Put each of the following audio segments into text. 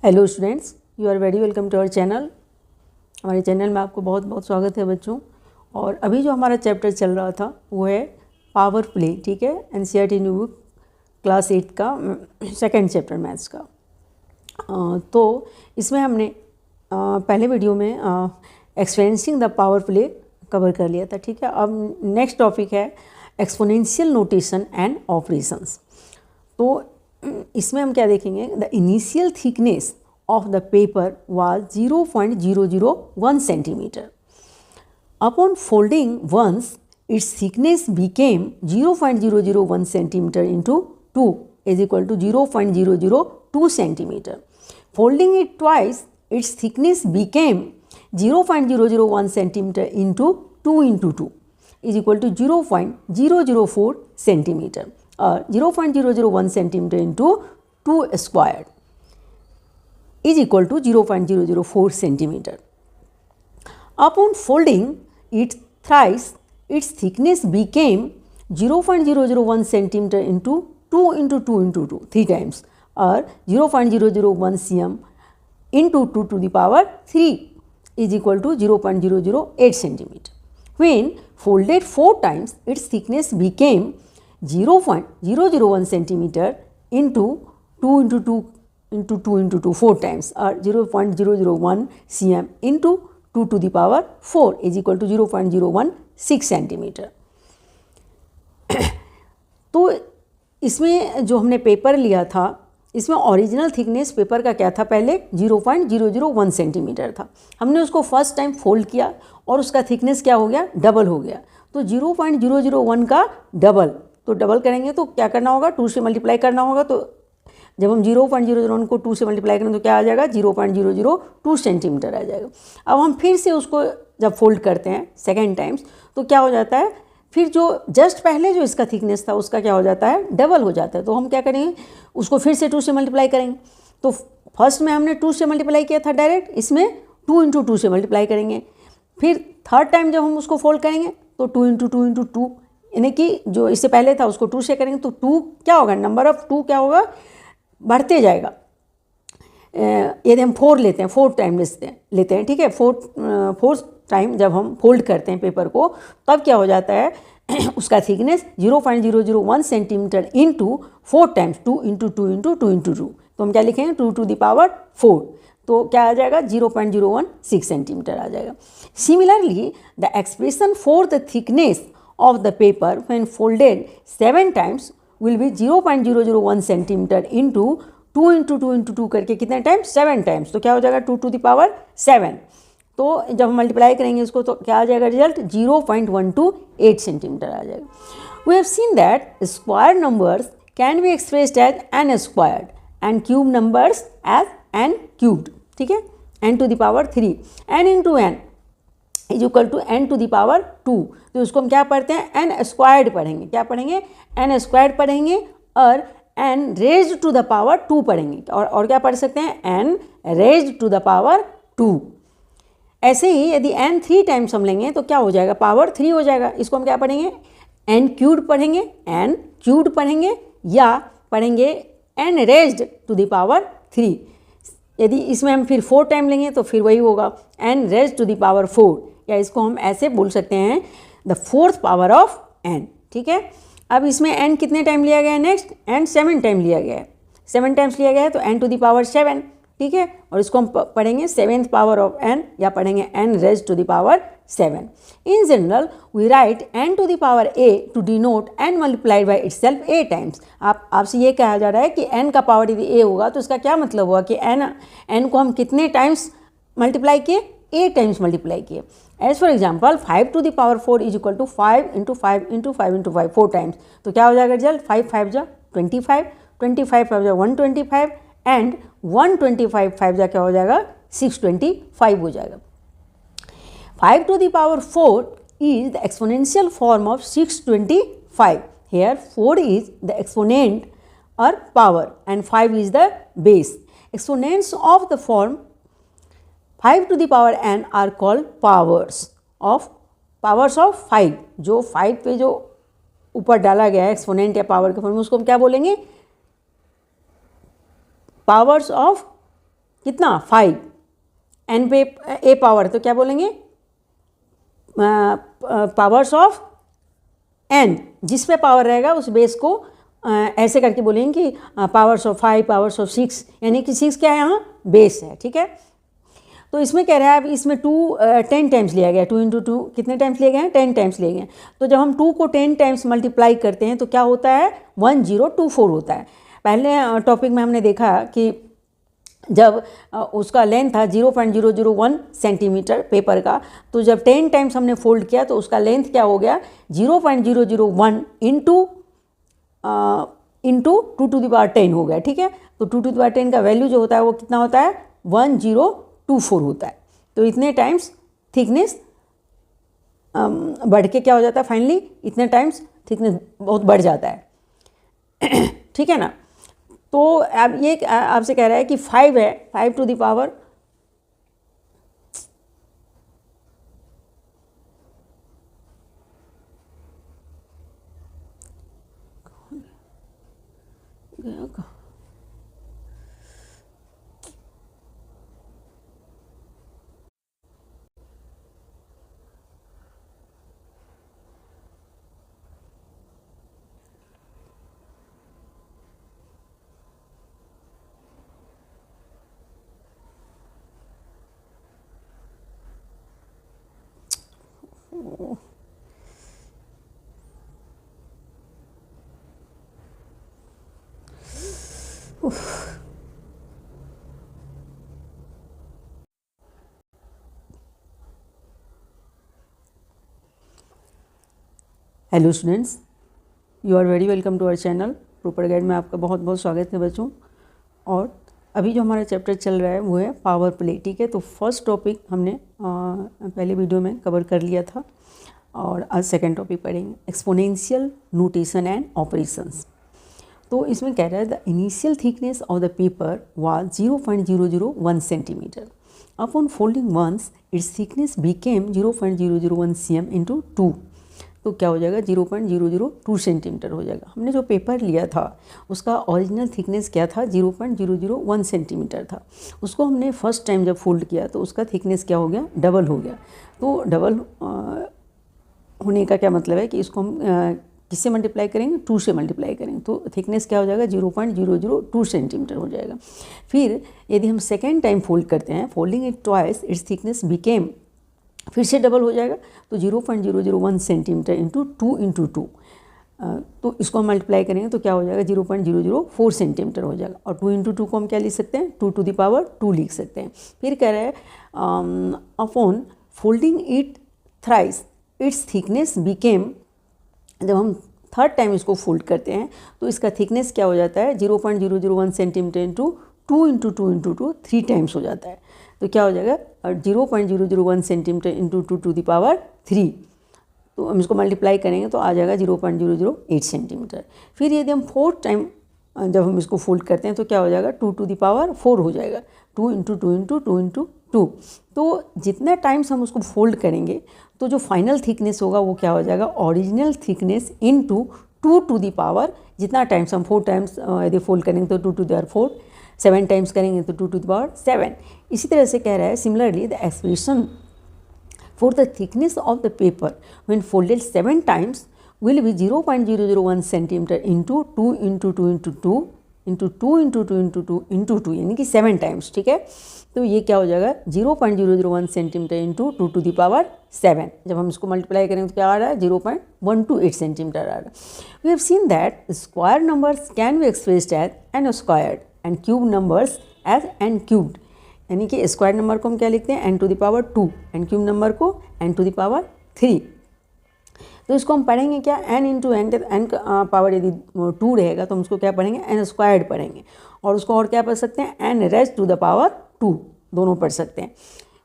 Hello students, you are very welcome to our channel. हमारे channel में आपको बहुत बहुत स्वागत है बच्चों। और अभी जो हमारा चैप्टर चल रहा था वो है पावर प्ले, ठीक है, एनसीईआरटी न्यू बुक क्लास 8 का सेकंड चैप्टर मैथ्स का। तो इसमें हमने पहले वीडियो में experiencing the power play cover कर लिया था, ठीक है। अब नेक्स्ट टॉपिक है एक्सपोनेंशियल नोटेशन एंड ऑपरेशंस। तो इसमें हम क्या देखेंगे, the initial thickness of the paper was 0.001 centimetre. Upon folding once its thickness became 0.001 centimeter into 2 is equal to 0.002 centimeter. Folding it twice, its thickness became 0.001 centimeter into 2 into 2 is equal to 0.004 centimeter. 0.001 centimeter into 2 squared is equal to 0.004 centimeter. Upon folding it thrice, its thickness became 0.001 centimeter into 2 into 2 into 2 3 times, or 0.001 cm into 2 to the power 3 is equal to 0.008 centimeter. When folded 4 times, its thickness became 0.001 centimeter into 2 into 2 into 2 into 2 4 times, or 0.001 cm into 2 to the power 4 is equal to 0.016 centimetre. तो इसमें जो हमने paper लिया था, इसमें original thickness paper का क्या था, पहले 0.001 सेंटीमीटर था। हमने उसको फर्स्ट टाइम फोल्ड किया और उसका थिकनेस क्या हो गया, डबल हो गया। तो 0.001 का डबल, तो डबल करेंगे तो क्या करना होगा, 2 से मल्टीप्लाई करना होगा। तो जब हम 0.001 को 2 से मल्टीप्लाई करें तो क्या आ जाएगा, 0.002 सेंटीमीटर आ जाएगा। अब हम फिर से उसको जब फोल्ड करते हैं सेकेंड टाइम्स तो क्या हो जाता है, फिर जो जस्ट पहले जो इसका थिकनेस था उसका क्या हो जाता है, डबल हो जाता है। तो हम क्या करेंगे, उसको फिर से 2 से मल्टीप्लाई करेंगे। तो फर्स्ट में हमने 2 से मल्टीप्लाई किया था डायरेक्ट, इसमें 2 into 2 से मल्टीप्लाई करेंगे। फिर थर्ड टाइम जब हम उसको फोल्ड करेंगे तो 2 into 2 into 2, यानी कि जो इससे पहले था उसको 2 से करेंगे तो 2 क्या होगा, नंबर ऑफ 2 क्या होगा, बढ़ते जाएगा। यदि हम 4 लेते हैं, 4 टाइम लेते हैं, ठीक है, 4 टाइम जब हम फोल्ड करते हैं पेपर को तब क्या हो जाता है उसका thickness 0.001 centimetre into 4 times 2 into 2 into 2 into 2। तो हम क्या लिखेंगे, 2 to the power 4। तो क्या आ जाएगा, 0.016 सेंटीमीटर आ जाएगा। Similarly the expression for the thickness of the paper when folded 7 times will be 0.001 centimetre into 2 into 2 into 2 करके कितने टाइम्स, 7 टाइम्स। तो क्या हो जाएगा, 2 to the power 7। तो जब हम मल्टीप्लाई करेंगे इसको तो क्या आ जाएगा रिजल्ट, 0.128 सेंटीमीटर आ जाएगा। We have seen that square numbers can be expressed as n squared and cube numbers as n cubed, ठीक है, n to the power 3, n into n is equal to n to the power 2। तो उसको हम क्या पढ़ते हैं, n squared पढ़ेंगे। क्या पढ़ेंगे, n स्क्वायर्ड पढ़ेंगे और n raised to the power 2 पढ़ेंगे। और क्या पढ़ सकते हैं, n raised to the power 2। ऐसे ही यदि n 3 टाइम्स हम लेंगे तो क्या हो जाएगा, पावर 3 हो जाएगा। इसको हम क्या पढ़ेंगे, n क्यूब्ड पढ़ेंगे, n क्यूब्ड पढ़ेंगे, या पढ़ेंगे n raised to the power 3। यदि इसमें हम फिर 4 टाइम लेंगे तो फिर वही होगा n raised to the power 4, या इसको हम ऐसे बोल सकते हैं the 4th power of n, ठीक है। अब इसमें n कितने टाइम लिया गया है, नेक्स्ट n 7 टाइम लिया गया है, 7 टाइम्स लिया गया है तो n to the power 7, ठीक है। और इसको हम पढ़ेंगे 7th पावर ऑफ n, या पढ़ेंगे n raised to the power 7। In general we write n to the power a to denote n multiplied by itself a times. आपसे ये कहा जा रहा है कि n का पावर यदि a होगा तो इसका क्या मतलब हुआ कि n को हम कितने टाइम्स मल्टीप्लाई किए, a टाइम्स मल्टीप्लाई किए। As for example 5 to the power 4 is equal to 5 into 5 into 5 into 5 4 times. तो क्या हो जाएगा रिजल्ट, 5 5 जा 25, 25 5 जा 125 एंड 125 5 जा क्या हो जाएगा, 625 हो जाएगा। 5 to the power 4 is the exponential form of 625. Here 4 is the exponent or power and 5 is the base. Exponents of the form 5 to the power n are called powers of 5। जो 5 पे जो ऊपर डाला गया है एक्सपोनेंट या power के form में, उसको हम क्या बोलेंगे, पावर्स ऑफ कितना 5, n पे a पावर, तो क्या बोलेंगे पावर्स ऑफ n, जिस पे पावर रहेगा उस बेस को ऐसे करके बोलेंगे कि पावर्स ऑफ 5, पावर्स ऑफ 6, यानी कि 6 क्या है यहाँ बेस है, ठीक है। तो इसमें कह रहा है अब इसमें 2 10 टाइम्स लिया गया, 2 × 2 कितने टाइम्स लिए गए हैं 10 टाइम्स लिए गए हैं। तो जब हम 2 को 10 टाइम्स मल्टीप्लाई करते हैं तो क्या होता है 1024 होता है। पहले टॉपिक में हमने देखा कि जब उसका लेंथ था 0.001 सेंटीमीटर पेपर का, तो जब 10 टाइम्स हमने फोल्ड किया तो उसका लेंथ क्या हो गया 0.001 इंटू 2⁻10 हो गया, ठीक है। तो 2⁻10 का वैल्यू जो होता है वो कितना होता है 1024 होता है। तो इतने टाइम्स थिकनेस बढ़ के क्या हो जाता है फाइनली, इतने टाइम्स थिकनेस बहुत बढ़ जाता है ठीक है ना। तो अब ये आपसे कह रहा है कि 5 है, 5 to the power hello students, you are very welcome to our channel proper guide में आपका बहुत बहुत स्वागत है बच्चों। और अभी जो हमारा चैप्टर चल रहा है वो है पावर प्ले, ठीक है। तो फर्स्ट टॉपिक हमने पहले वीडियो में कवर कर लिया था और आज सेकंड टॉपिक पढ़ेंगे एक्सपोनेंशियल नोटेशन एंड ऑपरेशंस। तो इसमें कह रहा है the initial thickness of the paper was 0.001 centimetre. Upon folding once its thickness became 0.001 cm into 2। तो क्या हो जाएगा 0.002 सेंटीमीटर हो जाएगा। हमने जो पेपर लिया था उसका ओरिजिनल थिकनेस क्या था 0.001 सेंटीमीटर था। उसको हमने फर्स्ट टाइम जब फोल्ड किया तो उसका थिकनेस क्या हो गया डबल हो गया। तो डबल होने का क्या मतलब है कि इसको हम किससे मल्टीप्लाई करेंगे 2 से मल्टीप्लाई करेंगे तो थिकनेस क्या हो जाएगा 0.002 सेंटीमीटर हो जाएगा। फिर यदि हम सेकेंड टाइम फोल्ड करते हैं folding it twice its thickness became, फिर से डबल हो जाएगा तो 0.001 सेंटीमीटर इंटू 2 × 2। तो इसको हम मल्टीप्लाई करेंगे तो क्या हो जाएगा 0.004 सेंटीमीटर हो जाएगा। और 2 × 2 को हम क्या लिख सकते हैं 2 टू द पावर 2 लिख सकते हैं। फिर कह रहे हैं upon folding it thrice it's thickness became, जब हम थर्ड टाइम इसको फोल्ड करते हैं तो इसका थिकनेस क्या हो जाता है 0.001 सेंटीमीटर इंटू 2 × 2 × 2 3 टाइम्स हो जाता है। तो क्या हो जाएगा 0.001 centimetre into 2 to the power 3। तो हम इसको मल्टीप्लाई करेंगे तो आ जाएगा 0.008 सेंटीमीटर। फिर यदि हम फोर्थ टाइम जब हम इसको फोल्ड करते हैं तो क्या हो जाएगा 2 टू द पावर 4 हो जाएगा 2 × 2 × 2 × 2। तो जितने टाइम्स हम उसको फोल्ड करेंगे तो जो फाइनल थिकनेस होगा वो क्या हो जाएगा original thickness into 2 to the power, जितना टाइम्स हम 4 टाइम्स यदि फोल्ड करेंगे तो 2 टू द पावर 4, 7 टाइम्स करेंगे तो 2 टू द पावर 7। इसी तरह से कह रहा है similarly the expression for the thickness of the paper when folded 7 times will be 0.001 centimetre into 2 × 2 × 2 into 2 × 2 × 2 into 2 यानी कि 7 टाइम्स, ठीक है। तो ये क्या हो जाएगा 0.001 centimetre into 2 to the power 7। जब हम इसको मल्टीप्लाई करेंगे तो क्या आ रहा है 0.128 सेंटीमीटर आ रहा है। We have seen that square numbers can be expressed as n squared and cube numbers as n cubed, यानी कि स्क्वायर नंबर को हम क्या लिखते हैं n to the power 2 and cube number को n टू द पावर 3। तो इसको हम पढ़ेंगे क्या n into n, n power यदि 2 रहेगा तो हम उसको क्या पढ़ेंगे n स्क्वायर्ड पढ़ेंगे। और उसको और क्या पढ़ सकते हैं n raise to the power 2, दोनों पढ़ सकते हैं।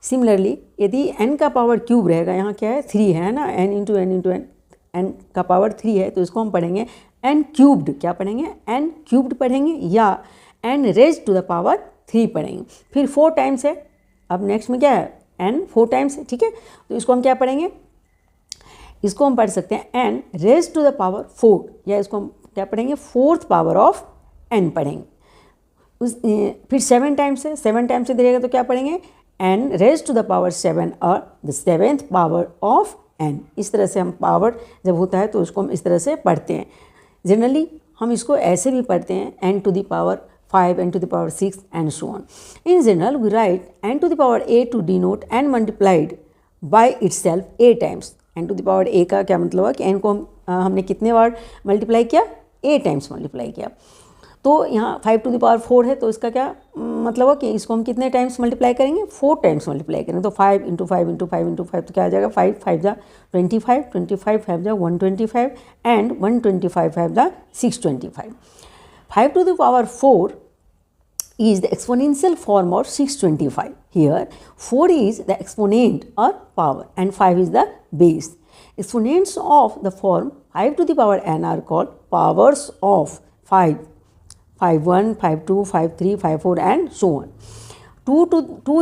सिमिलरली यदि n का पावर क्यूब रहेगा, यहाँ क्या है 3 है ना, n इंटू एन n का पावर 3 है तो इसको हम पढ़ेंगे n क्यूब्ड, क्या पढ़ेंगे n क्यूब्ड पढ़ेंगे या n raise to the power 3 पढ़ेंगे। फिर 4 टाइम्स है, अब नेक्स्ट में क्या है n 4 टाइम्स है, ठीक है। तो इसको हम क्या पढ़ेंगे, इसको हम पढ़ सकते हैं n raise to the power 4 या इसको हम क्या पढ़ेंगे 4th पावर ऑफ n पढ़ेंगे। फिर 7 टाइम्स है, 7 टाइम्स से देगा तो क्या पढ़ेंगे n raise to the power 7 और the 7th power of n। इस तरह से हम पावर जब होता है तो उसको हम इस तरह से पढ़ते हैं। जनरली हम इसको ऐसे भी पढ़ते हैं n to the power 5, n to the power 6 and so on. In general we write n to the power a to denote n multiplied by itself a times. n to the power a का क्या मतलब है कि n को हमने कितने बार multiply किया, a times multiply किया। तो यहाँ 5 to the power 4 है तो इसका क्या मतलब है कि इसको हम कितने टाइम्स मल्टीप्लाई करेंगे, 4 टाइम्स मल्टीप्लाई करेंगे। तो 5 × 5 × 5 × 5 तो क्या आ जाएगा, 5 5 जा 25, 25 5 जा 125 एंड 125 5 जा 625। 5 to the power 4 is the exponential form of 625. Here 4 is the exponent or power and 5 is the base. Exponents of the form 5 to the power n are called powers of 5, 5 1, 5 2, 5 3, 5 4 and so on. 2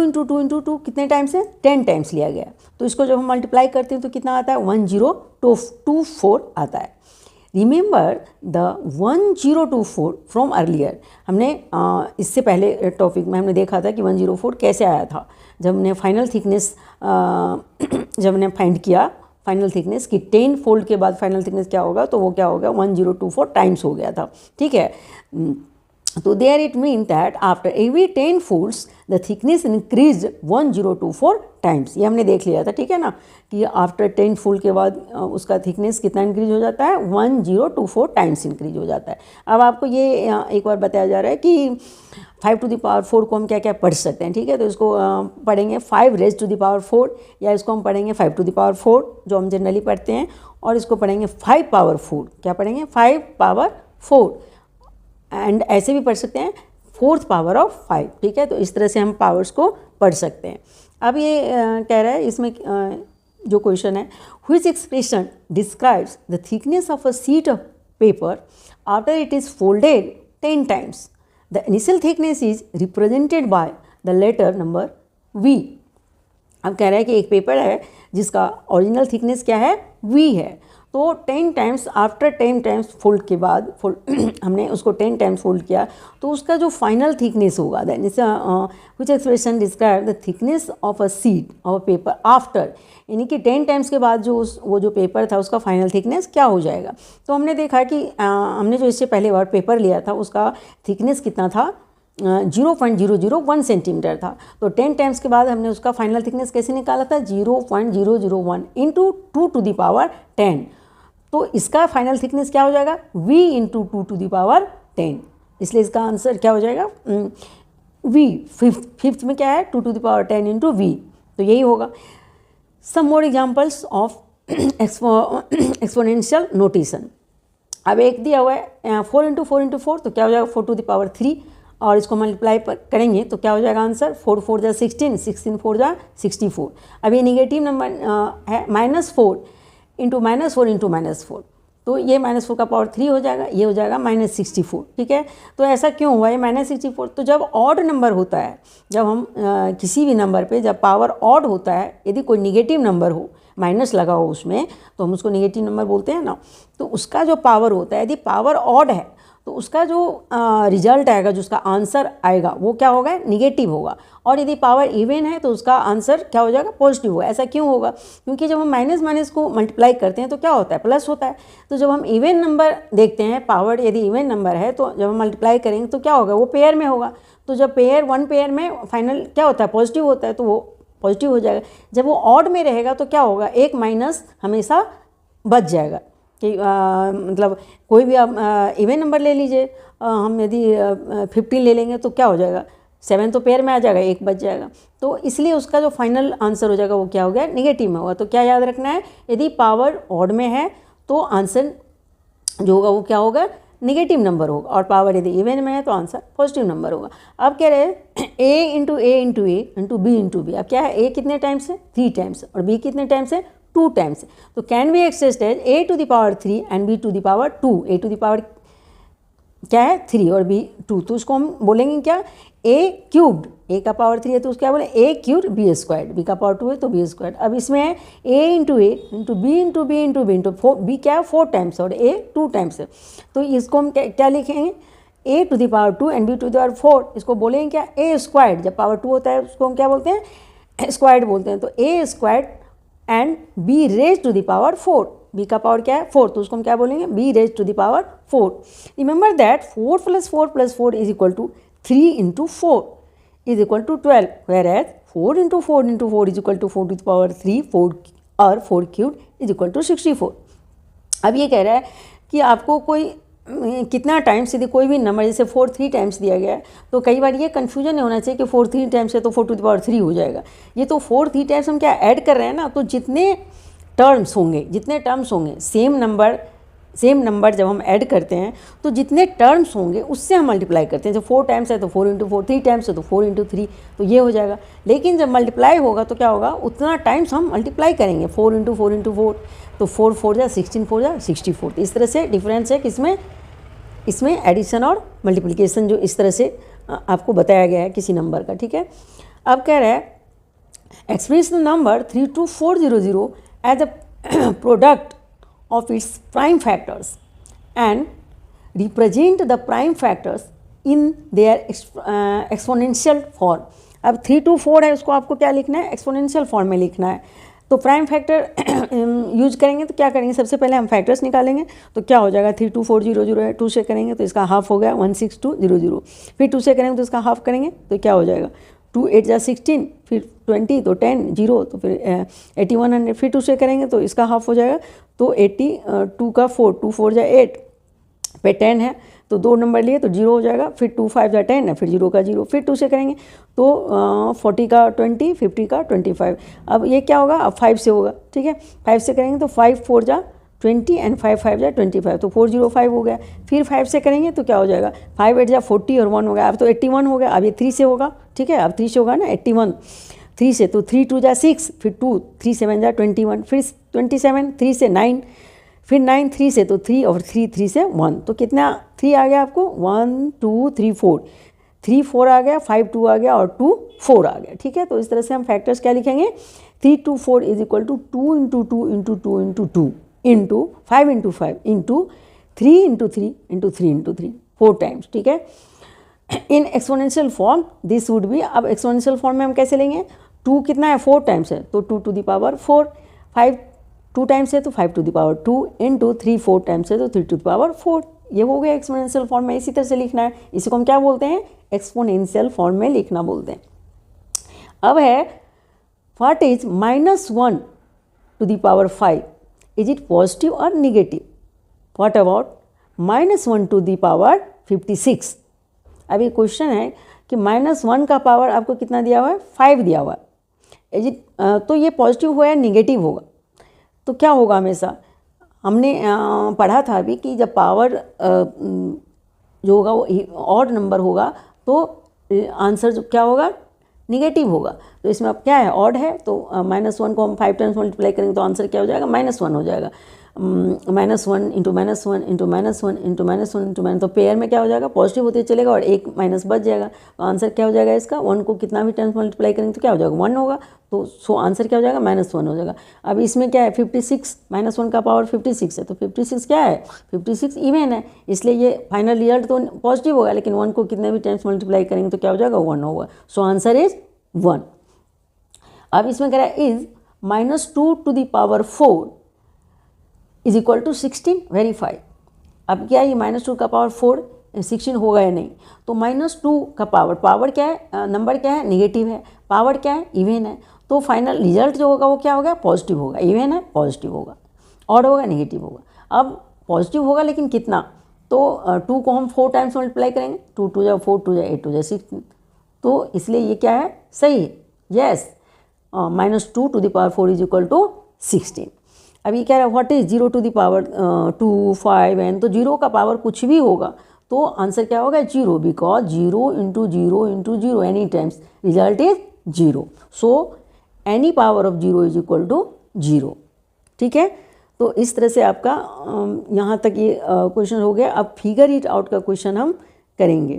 into 2 into 2 कितने times है, 10 times लिया गया। तो इसको जब हम multiply करते हैं तो कितना आता है, 1024 आता है। Remember the 1024 from earlier. हमने इससे पहले टॉपिक में हमने देखा था कि 104 कैसे आया था। जब हमने फाइनल थिकनेस जब हमने फाइंड किया फाइनल थिकनेस कि 10 फोल्ड के बाद फाइनल थिकनेस क्या होगा, तो वो क्या होगा 1024 टाइम्स हो गया था। ठीक है, तो there it mean that after every 10 folds the thickness increase 1024 times. ये हमने देख लिया था, ठीक है ना, कि आफ्टर 10 फोल्ड के बाद उसका थिकनेस कितना इंक्रीज हो जाता है, 1024 टाइम्स इंक्रीज हो जाता है। अब आपको ये एक बार बताया जा रहा है कि 5 to the power 4 को हम क्या क्या पढ़ सकते हैं। ठीक है, तो इसको पढ़ेंगे 5 raised to the power 4 या इसको हम पढ़ेंगे 5 to the power 4 जो हम जनरली पढ़ते हैं, और इसको पढ़ेंगे 5 power 4। क्या पढ़ेंगे, 5 power 4 एंड ऐसे भी पढ़ सकते हैं 4th पावर ऑफ 5। ठीक है, तो इस तरह से हम पावर्स को पढ़ सकते हैं। अब ये कह रहा है इसमें जो क्वेश्चन है, which expression describes the thickness of a sheet of paper after it is folded 10 times. The initial thickness is represented by the letter number V। अब कह रहा है कि एक पेपर है जिसका ओरिजिनल थिकनेस क्या है, V है। तो 10 टाइम्स आफ्टर 10 टाइम्स फोल्ड के बाद हमने उसको 10 टाइम्स फोल्ड किया तो उसका जो फाइनल थिकनेस होगा, that is which expression describe the thickness of a sheet of a paper after, यानी कि 10 टाइम्स के बाद जो वो जो पेपर था उसका फाइनल थिकनेस क्या हो जाएगा। तो हमने देखा कि हमने जो इससे पहले बार पेपर लिया था उसका थिकनेस कितना था, 0.001 सेंटीमीटर था। तो 10 टाइम्स के बाद हमने उसका फाइनल थिकनेस कैसे निकाला था, 0.001 इंटू 2 to the power 10। तो इसका फाइनल थिकनेस क्या हो जाएगा, V into 2 to the power 10। इसलिए इसका आंसर क्या हो जाएगा, V। फिफ्थ में क्या है, 2 to the power 10 into V, तो यही होगा। Some more examples of exponential notation. अब एक दिया हुआ है 4 इंटू 4 इंटू 4, तो क्या हो जाएगा 4 to the power 3, और इसको मल्टीप्लाई करेंगे तो क्या हो जाएगा आंसर, 4 4 जा 16, 16 4 जा 64। अब ये निगेटिव नंबर है, -4 इंटू -4 इंटू -4, तो ये -4 का पावर 3 हो जाएगा, ये हो जाएगा -64। ठीक है, तो ऐसा क्यों हुआ ये -64, तो जब ऑड नंबर होता है, जब हम किसी भी नंबर पे जब पावर ऑड होता है, यदि कोई निगेटिव नंबर हो, माइनस लगा हो उसमें, तो हम उसको निगेटिव नंबर बोलते हैं ना, तो उसका जो पावर होता है, यदि पावर ऑड है तो उसका जो रिजल्ट आएगा, जो उसका आंसर आएगा वो क्या होगा, निगेटिव होगा। और यदि पावर इवन है तो उसका आंसर क्या हो जाएगा, पॉजिटिव होगा। ऐसा क्यों होगा, क्योंकि जब हम माइनस माइनस को मल्टीप्लाई करते हैं तो क्या होता है, प्लस होता है। तो जब हम इवन नंबर देखते हैं, पावर यदि इवन नंबर है तो जब हम मल्टीप्लाई करेंगे तो क्या होगा, वो पेयर में होगा। तो जब वन पेयर में फाइनल क्या होता है, पॉजिटिव होता है, तो वो पॉजिटिव हो जाएगा। जब वो ऑड में रहेगा तो क्या होगा, एक माइनस हमेशा बच जाएगा। कि मतलब कोई भी आप इवन नंबर ले लीजिए, हम यदि 15 ले लेंगे तो क्या हो जाएगा, 7 तो पेयर में आ जाएगा, एक बच जाएगा। तो इसलिए उसका जो फाइनल आंसर हो जाएगा वो क्या हो गया, निगेटिव में होगा। तो क्या याद रखना है, यदि पावर ऑड में है तो आंसर जो होगा वो क्या होगा, निगेटिव नंबर होगा, और पावर यदि इवन में है तो आंसर पॉजिटिव नंबर होगा। अब कह रहे हैं a into a into a into b into b. अब क्या है, a कितने टाइम्स है, 3 टाइम्स, और b कितने टाइम्स है, 2 टाइम्स। तो can be expressed as a to the power 3 and b to the power 2। a to the power क्या है 3 और b 2, तो उसको हम बोलेंगे क्या, a क्यूब्ड। a का पावर 3 है तो उसको क्या बोले, a cubed b squared. b का पावर 2 है तो b स्क्वायर्ड। अब इसमें है a into a into b into b into b into b क्या है 4 टाइम्स और a 2 टाइम्स है। तो इसको हम क्या लिखेंगे, a to the power 2 and b to the power 4, इसको बोलेंगे क्या, a स्क्वायर्ड। जब पावर 2 होता है उसको हम क्या बोलते हैं, स्क्वायर्ड बोलते हैं। तो a squared and b raise to the power 4, b का पावर क्या है 4, तो उसको हम क्या बोलेंगे, b raise to the power 4। Remember that 4 + 4 + 4 is equal to 3 × 4 is equal to 12, whereas 4 × 4 × 4 is equal to 4 to the power 3, 4 और 4 cube is equal to 64। अब ये कह रहा है कि आपको कोई कितना टाइम्स यदि कोई भी नंबर जैसे 4 3 टाइम्स दिया गया है, तो कई बार ये कन्फ्यूजन नहीं होना चाहिए कि 4 3 टाइम्स है तो 4 टू द पावर 3 हो जाएगा। ये तो 4 3 टाइम्स हम क्या ऐड कर रहे हैं ना, तो जितने टर्म्स होंगे सेम नंबर जब हम ऐड करते हैं तो जितने टर्म्स होंगे उससे हम मल्टीप्लाई करते हैं। जब 4 टाइम्स है तो 4 × 4, 3 टाइम्स है तो 4 × 3, तो ये हो जाएगा। लेकिन जब मल्टीप्लाई होगा तो क्या होगा, उतना टाइम्स हम मल्टीप्लाई करेंगे, 4 × 4 × 4, तो 4 4 जा 16, 4 जा 64। तो इस तरह से डिफरेंस है कि इसमें एडिशन और मल्टीप्लिकेशन जो इस तरह से आपको बताया गया है किसी नंबर का, ठीक है। अब कह रहा है express the number 32400 as a product of its prime factors and represent the prime factors in their exponential form। अब 324 है, उसको आपको क्या लिखना है, एक्सपोनेंशियल फॉर्म में लिखना है। तो प्राइम फैक्टर यूज करेंगे तो क्या करेंगे, सबसे पहले हम फैक्टर्स निकालेंगे। तो क्या हो जाएगा, 32400 है, 2 से करेंगे तो इसका हाफ हो गया 16200, फिर 2 से करेंगे तो इसका हाफ करेंगे तो क्या हो जाएगा 2 8 जा 16, फिर 20 तो 10 0, तो फिर 8100, फिर 2 से करेंगे तो इसका हाफ हो जाएगा तो 82 का 4, 2 4 जा 8 पे 10 है तो 2 नंबर लिए तो 0 हो जाएगा, फिर 2 5 जा 10 है, फिर 0 का 0, फिर 2 से करेंगे तो 40 का 20, 50 का 25। अब ये क्या होगा, अब 5 से होगा, ठीक है। 5 से करेंगे तो 5 4 जा 20 एंड 5 5 जा 25, तो 405 हो गया। फिर 5 से करेंगे तो क्या हो जाएगा, 5 8 जा 40 और 1 हो गया, अब तो 81 हो गया। अब ये 3 से होगा, ठीक है, अब 3 से होगा ना 81, 3 से तो 3 2 जा 6, फिर 2 3 7 जा 21, फिर 27, 3 से 9, फिर 9 3 से तो 3 और 3 3 से 1, तो कितना 3 आ गया आपको, 1 2 3 4, 3 4 आ गया, 5 2 आ गया और 2 4 आ गया, ठीक है। तो इस तरह से हम फैक्टर्स क्या लिखेंगे, 3 2 4 is equal to 2 × 2 × 2 × 2 into 5 × 5 into 3 × 3 into 3 × 3, 4 times, ठीक है। In exponential form this would be, अब एक्सपोनेंशियल फॉर्म में हम कैसे लेंगे, 2 कितना है 4 टाइम्स है तो 2 टू द पावर 4, 5 2 टाइम्स है तो 5 to the power 2 into 3 4 times है तो 3 टू द पावर 4। ये हो गया एक्सपोनेंशियल फॉर्म में, इसी तरह से लिखना है। इसी को हम क्या बोलते हैं, एक्सपोनेंशियल फॉर्म में लिखना बोलते हैं। अब है what is -1 to the power 5, is it positive और negative. What about -1 to the power 56। अब ये क्वेश्चन है कि -1 का पावर आपको कितना दिया हुआ है, 5 दिया हुआ है, इज इट तो ये पॉजिटिव हो या निगेटिव होगा, तो क्या होगा, हमेशा हमने पढ़ा था अभी कि जब पावर जो होगा वो ऑड नंबर होगा तो आंसर जो क्या होगा, निगेटिव होगा। तो इसमें अब क्या है, ऑड है तो -1 को हम 5 टाइम्स मल्टीप्लाई करेंगे तो आंसर क्या हो जाएगा, -1 हो जाएगा। -1 इंटू -1 इंटू -1 इंटू -1 इंटू -, तो पेयर में क्या हो जाएगा, पॉजिटिव होते चलेगा और एक माइनस बच जाएगा। तो आंसर क्या हो जाएगा इसका, 1 को कितना भी टाइम्स मल्टीप्लाई करेंगे तो क्या हो जाएगा, 1 होगा। तो सो आंसर क्या हो जाएगा, -1 हो जाएगा। अब इसमें क्या है, 56, -1 का पावर 56 है तो 56 क्या है, 56 इवन है, इसलिए ये फाइनल रिजल्ट तो पॉजिटिव होगा, लेकिन 1 को कितने भी टाइम्स मल्टीप्लाई करेंगे तो क्या हो जाएगा, 1 होगा। So answer is 1। अब इसमें कह रहा है is -2 to the power 4 is equal to 16, verify. अब क्या है, ये -2 का पावर 4 16 होगा या नहीं, तो -2 का पावर क्या है, नंबर क्या है, निगेटिव है, पावर क्या है, इवन है, तो फाइनल रिजल्ट जो होगा वो क्या होगा, पॉजिटिव होगा। इवन है पॉजिटिव होगा, ऑड होगा निगेटिव होगा। अब पॉजिटिव होगा लेकिन कितना, तो 2 को हम 4 टाइम्स मल्टीप्लाई करेंगे, 2 2 जा 4, 2 जा 8, 2 जा 16, तो इसलिए ये क्या है, सही है, yes. -2 to the power 4 is equal to 16। अब ये कह रहा है what is 0 to the power 2 5 n, तो 0 का पावर कुछ भी होगा तो आंसर क्या होगा, 0, because 0 into 0 into 0 any times result is 0। So any power of 0 is equal to 0, ठीक है। तो इस तरह से आपका यहाँ तक ये क्वेश्चन हो गया। अब फिगर इट आउट का क्वेश्चन हम करेंगे।